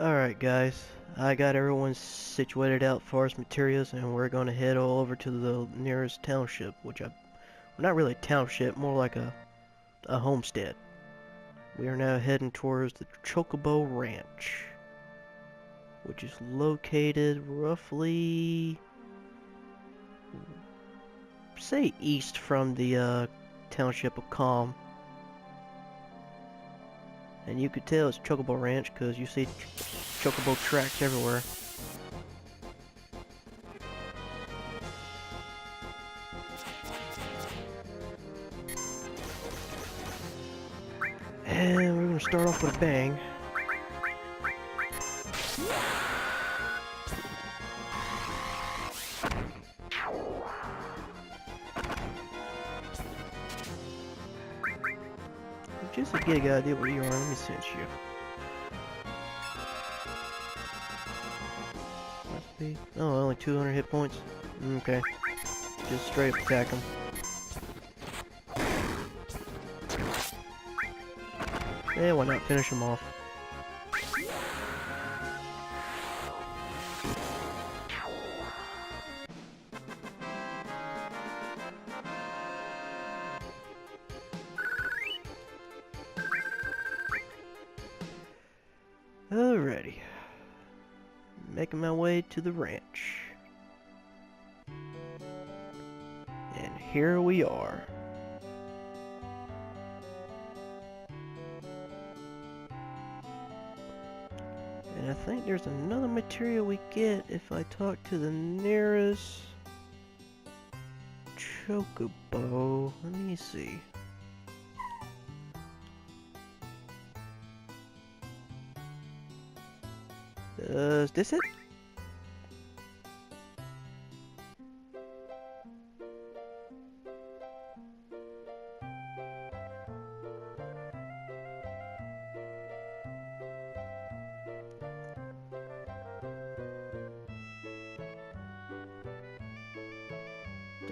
Alright guys, I got everyone situated out as far as materials and we're gonna head all over to the nearest township, well, not really a township, more like a homestead. We are now heading towards the Chocobo Ranch, which is located roughly, say east from the township of Calm. And you could tell it's Chocobo Ranch because you see Chocobo tracks everywhere. And we're gonna start off with a bang. Just to get a good idea where you are, let me sense you. Must be. Oh, only 200 hit points? Okay. Just straight up attack him. Yeah, why not finish him off? Alrighty. Making my way to the ranch. And here we are. And I think there's another material we get if I talk to the nearest Chocobo. Let me see. Is this it?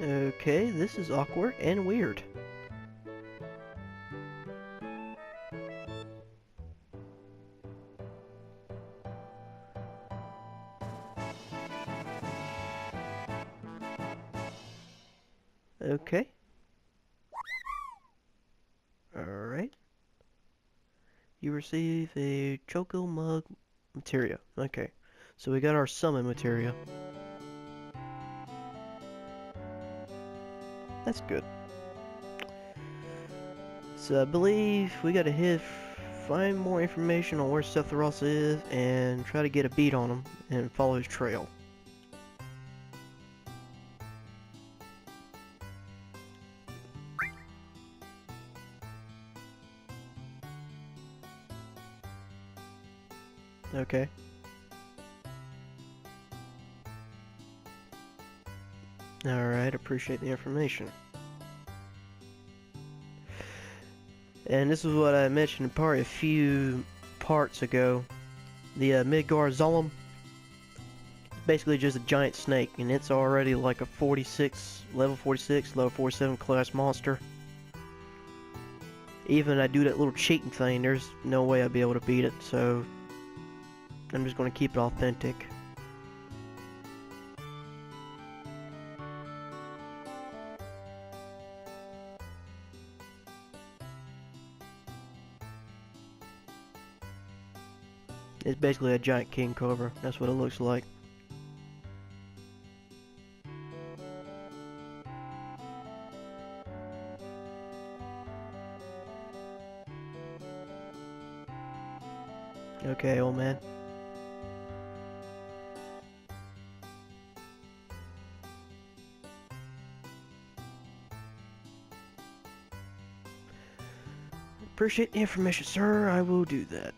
Okay, this is awkward and weird. Okay. Alright. You receive a Choco Mug materia. Okay. So we got our summon materia. That's good. So I believe we gotta find more information on where Sephiroth is and try to get a beat on him and follow his trail. Okay. Alright, appreciate the information. And this is what I mentioned probably a few parts ago. The Midgar Zolom, basically just a giant snake, and it's already like a level 46, level 47 class monster. Even I do that little cheating thing, there's no way I'd be able to beat it, so I'm just going to keep it authentic. It's basically a giant king cobra. That's what it looks like. Okay, old man. Appreciate the information, sir. I will do that.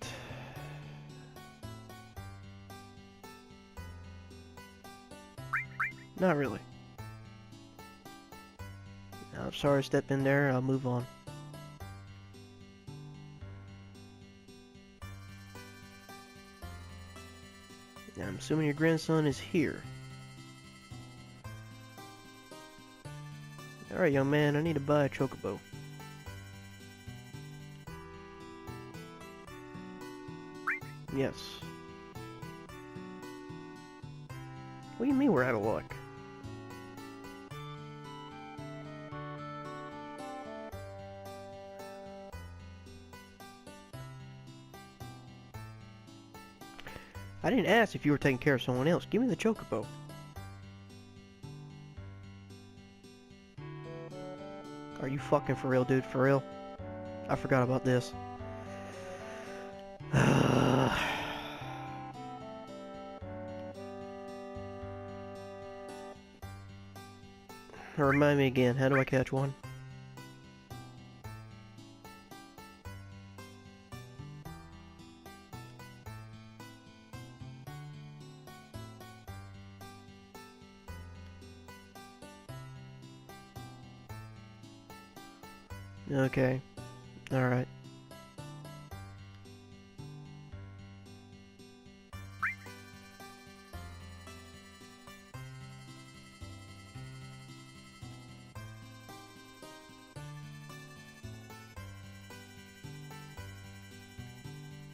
Not really. I'm sorry to step in there. I'll move on. Now, I'm assuming your grandson is here. Alright, young man, I need to buy a chocobo. Yes. What do you mean we're out of luck? I didn't ask if you were taking care of someone else. Give me the chocobo. Are you fucking for real, dude? For real? I forgot about this. Remind me again, how do I catch one? Okay. Alright.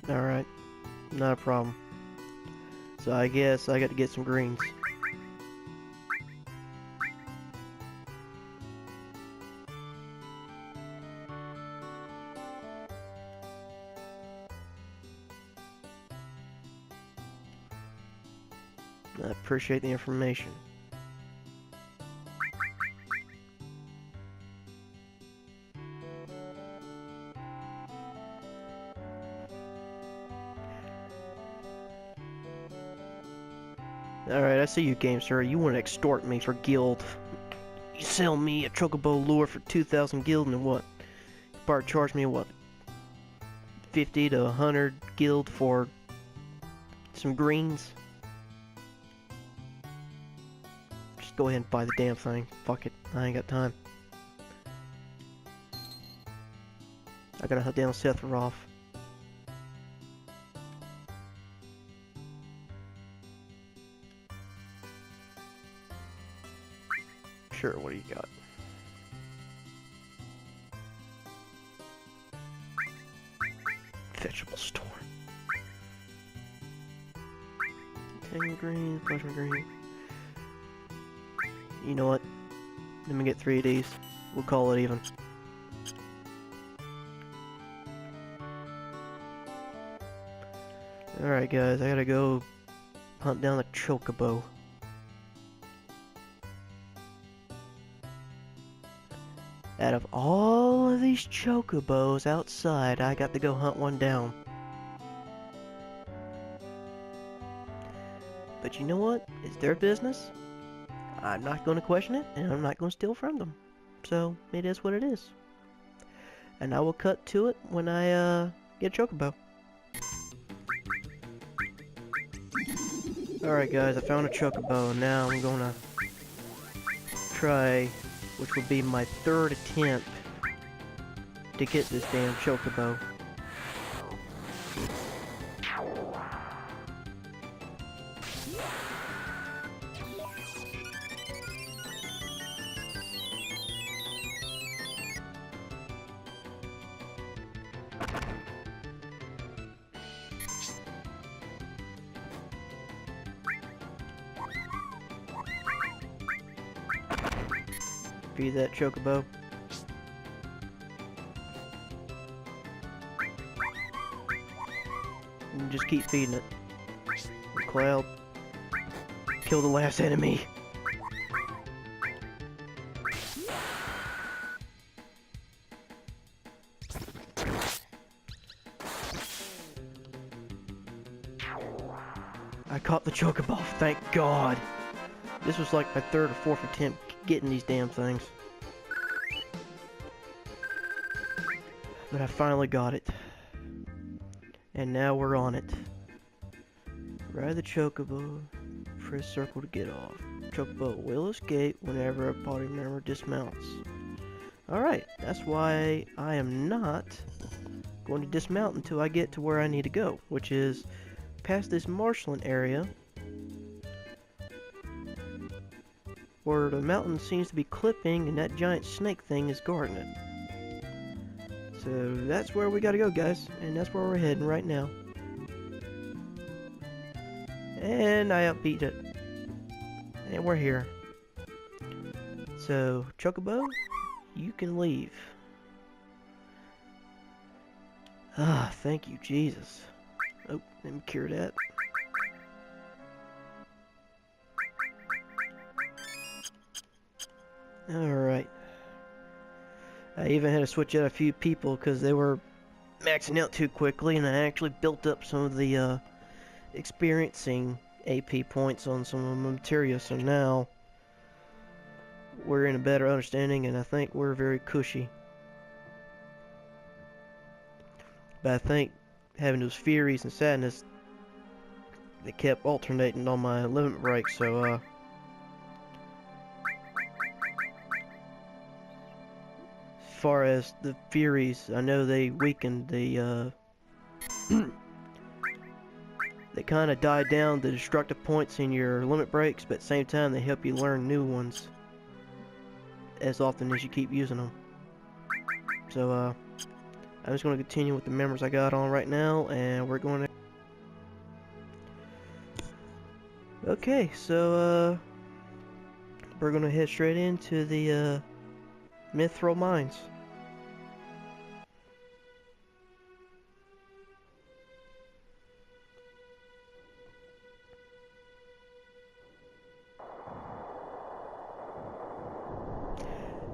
Alright. Not a problem. So I guess I got to get some greens. I appreciate the information. Alright, I see you, game sir. You want to extort me for guild. You sell me a chocobo lure for 2,000 guild and what? You probably charge me what? 50 to 100 guild for some greens? Just go ahead and buy the damn thing. Fuck it. I ain't got time. I gotta hunt down Sephiroth. Sure, what do you got? Vegetable store. Tangle green, pleasure green. You know what? Let me get 3 of these. We'll call it even. Alright guys, I gotta go hunt down the chocobo. Out of all of these chocobos outside, I got to go hunt one down. But you know what? It's their business. I'm not going to question it, and I'm not going to steal from them. So, it is what it is. And I will cut to it when I, get a chocobo. Alright guys, I found a chocobo, and now I'm gonna try, which will be my 3rd attempt to get this damn chocobo. Feed that chocobo. And just keep feeding it. Cloud. Kill the last enemy. I caught the chocobo, thank God. This was like my 3rd or 4th attempt getting these damn things. But I finally got it. And now we're on it. Ride the chocobo. Press circle to get off. Chocobo will escape whenever a party member dismounts. Alright, that's why I am not going to dismount until I get to where I need to go, which is past this marshland area where the mountain seems to be clipping and that giant snake thing is guarding it. So that's where we gotta go, guys, and that's where we're heading right now. And I outbeat it. And we're here. So, Chocobo, you can leave. Ah, thank you, Jesus. Oh, let me cure that. Alright. I even had to switch out a few people because they were maxing out too quickly, and I actually built up some of the experiencing AP points on some of the materia, so now we're in a better understanding, and I think we're very cushy. But I think having those Furies and Sadness, they kept alternating on my limit break, so as far as the Furies, I know they weakened the they kind of died down the destructive points in your limit breaks, but at the same time they help you learn new ones as often as you keep using them. So I'm just going to continue with the members I got on right now, and we're going to... Okay, so we're going to head straight into the Mithril Mines.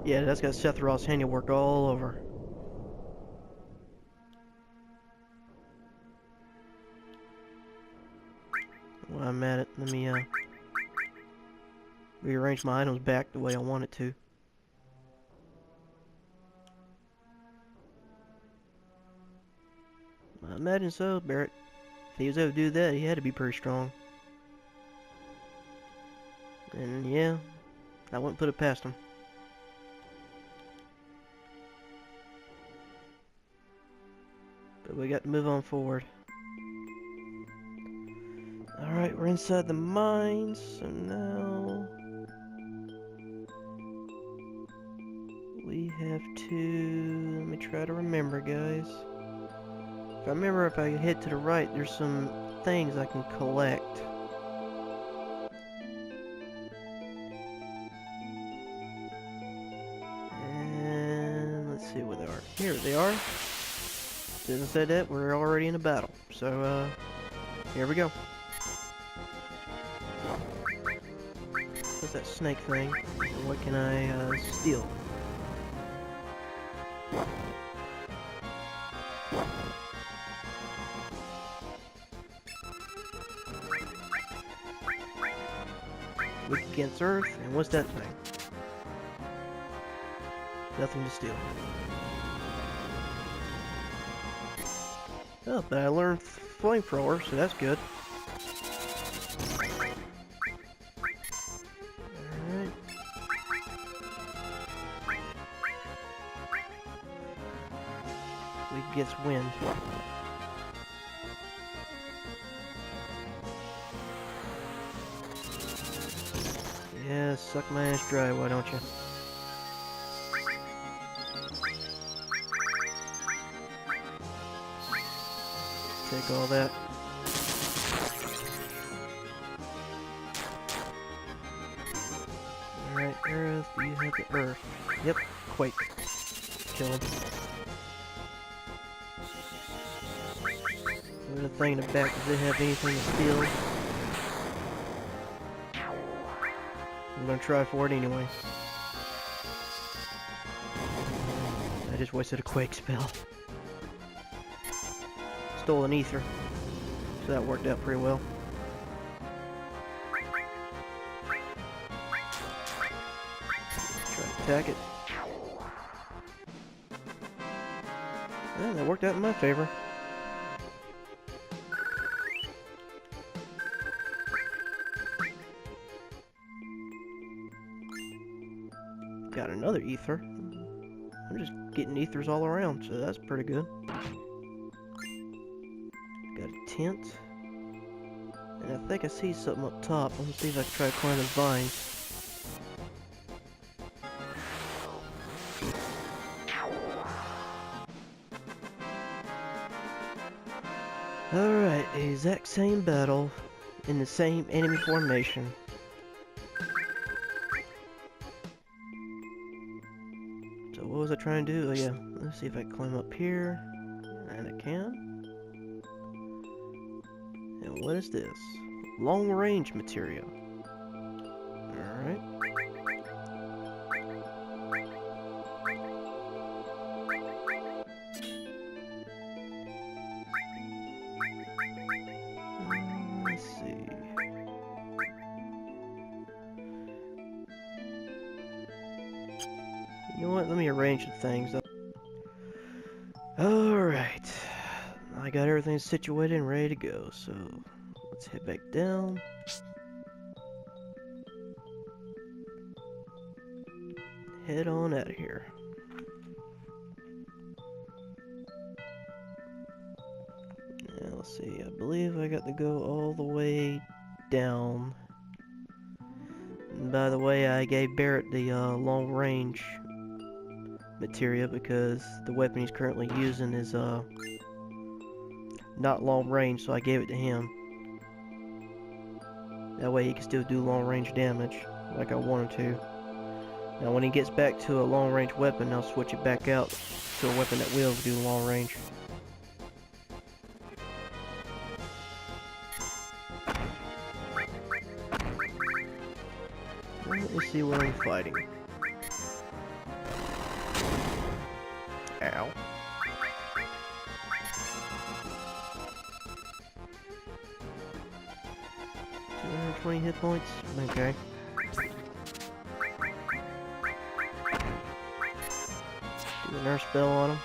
Yeah, that's got Sephiroth's handiwork all over. While I'm at it, let me rearrange my items back the way I want it to. I imagine so, Barrett. If he was able to do that, he had to be pretty strong. And yeah, I wouldn't put it past him. But we got to move on forward. Alright, we're inside the mines, so now we have to... Let me try to remember, guys. If I remember, if I head to the right, there's some things I can collect. And let's see where they are. Here they are. Didn't say that, we're already in a battle. So, here we go. What's that snake thing? What can I steal? Weak against Earth, and what's that thing? Nothing to steal. Oh, but I learned flamethrower, so that's good. Alright. Weak against wind. Yeah, suck my ass dry, why don't you? Take all that. Alright, Earth, you have the Earth. Yep, Quake. Kill him. There's a thing in the back, does it have anything to steal? I'm gonna try for it anyway. I just wasted a Quake spell. Stole an ether, so that worked out pretty well. Try to attack it. Yeah, that worked out in my favor. Got another ether. I'm just getting ethers all around, so that's pretty good. Got a tent. And I think I see something up top. Let me see if I can try to climb the vines. Alright, exact same battle in the same enemy formation. So what was I trying to do? Oh yeah, let's see if I can climb up here. And I can. And what is this? Long range material. Alright. Let's see. You know what? Let me arrange the things up. Alright. I got everything situated and ready to go, so let's head back down. Head on out of here. Now, let's see. I believe I got to go all the way down. And by the way, I gave Barrett the long range materia because the weapon he's currently using is not long range, so I gave it to him. That way he can still do long range damage like I wanted to. Now when he gets back to a long range weapon, I'll switch it back out to a weapon that will do long range. Let me see what I'm fighting. Ow. 220 hit points? Okay. Do a nurse spell on him.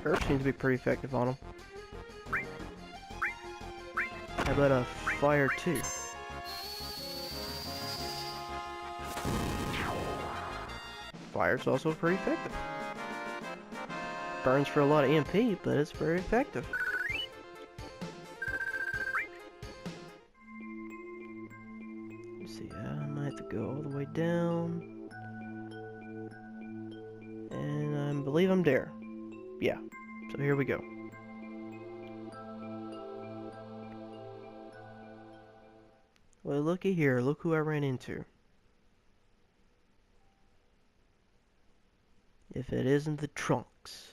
Herb seems to be pretty effective on him. How about a fire too? Fire's also pretty effective. Burns for a lot of MP, but it's very effective. Let's see, I might have to go all the way down. And I believe I'm there. Yeah, so here we go. Well, looky here, look who I ran into. If it isn't the Trunks.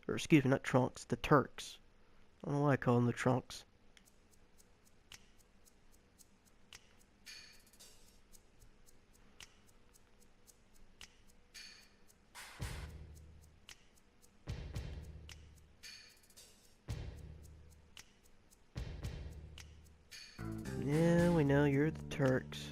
Or excuse me, not Trunks, the Turks. I don't know why I call them the Trunks. Yeah, we know you're the Turks.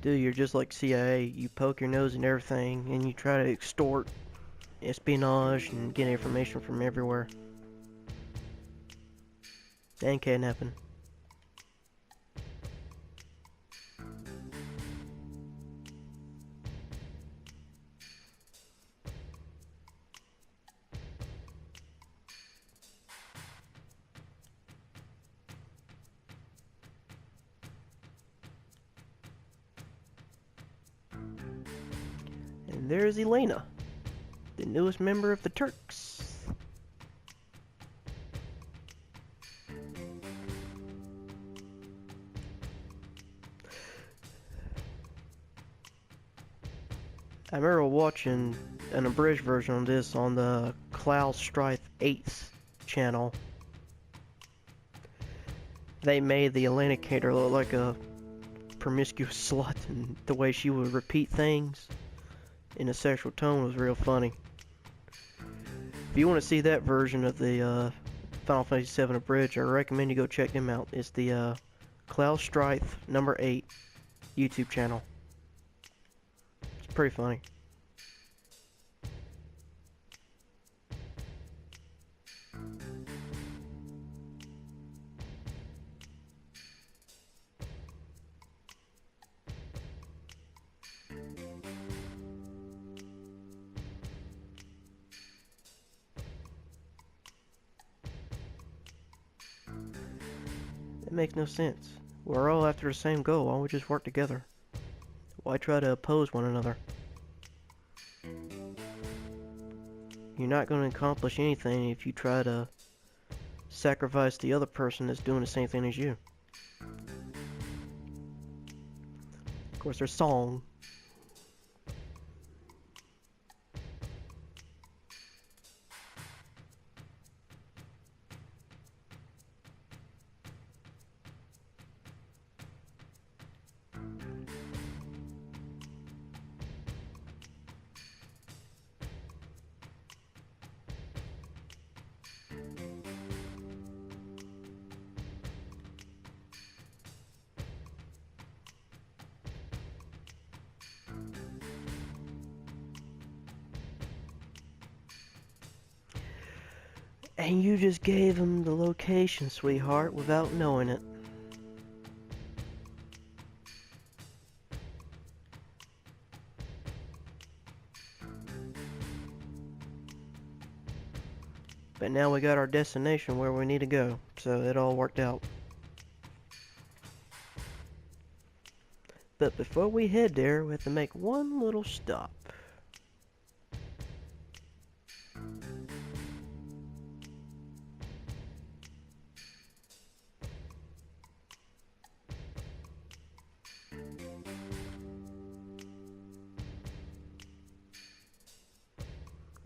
Dude, you're just like CIA. You poke your nose in everything and you try to extort, espionage, and get information from everywhere. And kidnapping. And there's Elena, the newest member of the Turks. I remember watching an abridged version of this on the Cloud Strife 8th channel. They made the Elena character look like a promiscuous slut, and the way she would repeat things in a sexual tone was real funny. If you want to see that version of the Final Fantasy VII Abridged, I recommend you go check them out. It's the Cloud Strife number 8 YouTube channel. It's pretty funny. makes no sense. We're all after the same goal. Why don't we just work together? Why try to oppose one another? You're not going to accomplish anything if you try to sacrifice the other person that's doing the same thing as you. Of course, there's song. And you just gave him the location, sweetheart, without knowing it. But now we got our destination where we need to go, so it all worked out. But before we head there, we have to make one little stop.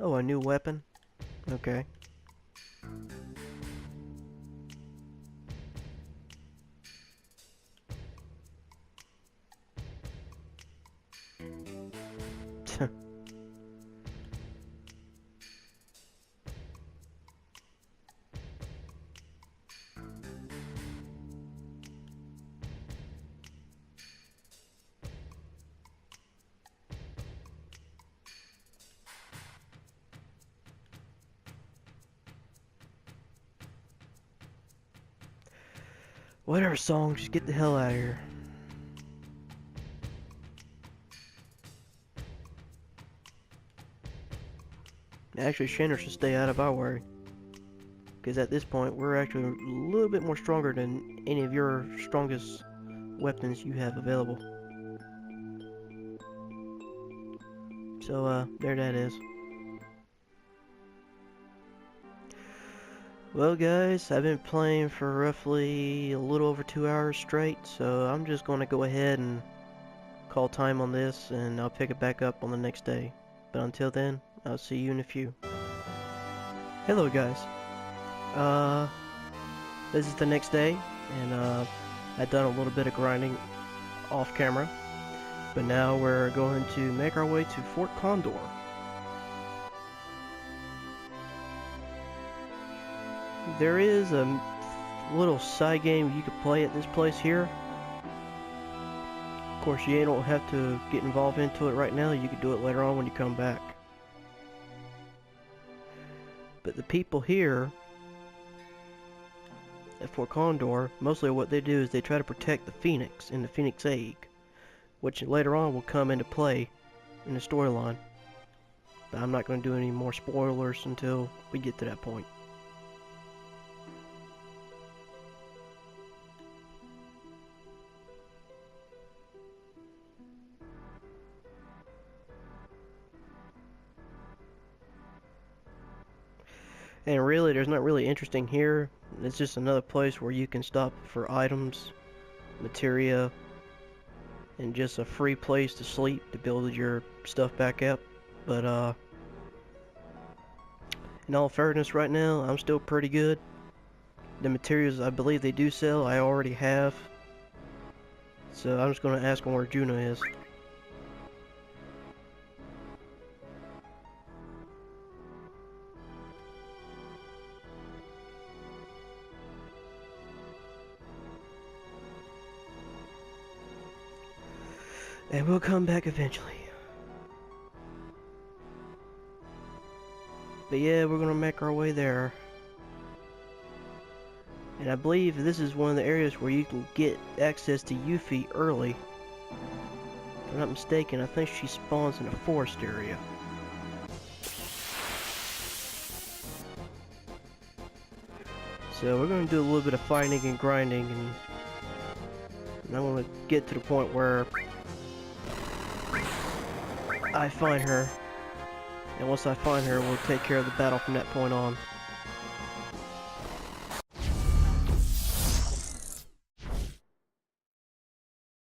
Oh, a new weapon? Okay. Whatever, song, just get the hell out of here. Actually, Shannon should stay out of our way. Because at this point, we're actually a little bit more stronger than any of your strongest weapons you have available. So, there that is. Well guys, I've been playing for roughly a little over 2 hours straight, so I'm just going to go ahead and call time on this, and I'll pick it back up on the next day. But until then, I'll see you in a few. Hello guys. This is the next day, and I've done a little bit of grinding off camera, but now we're going to make our way to Fort Condor. There is a little side game you could play at this place here. Of course, you don't have to get involved into it right now. You could do it later on when you come back. But the people here at Fort Condor, mostly what they do is they try to protect the Phoenix and the Phoenix egg, which later on will come into play in the storyline. But I'm not going to do any more spoilers until we get to that point. And really, there's not really interesting here. It's just another place where you can stop for items, materia, and just a free place to sleep to build your stuff back up. But in all fairness, right now I'm still pretty good. The materials I believe they do sell, I already have. So I'm just going to ask them where Juno is. And we'll come back eventually. But yeah, we're gonna make our way there. And I believe this is one of the areas where you can get access to Yuffie early. If I'm not mistaken, I think she spawns in a forest area. So we're going to do a little bit of finding and grinding, and I'm going to get to the point where I find her. And once I find her, we'll take care of the battle from that point on.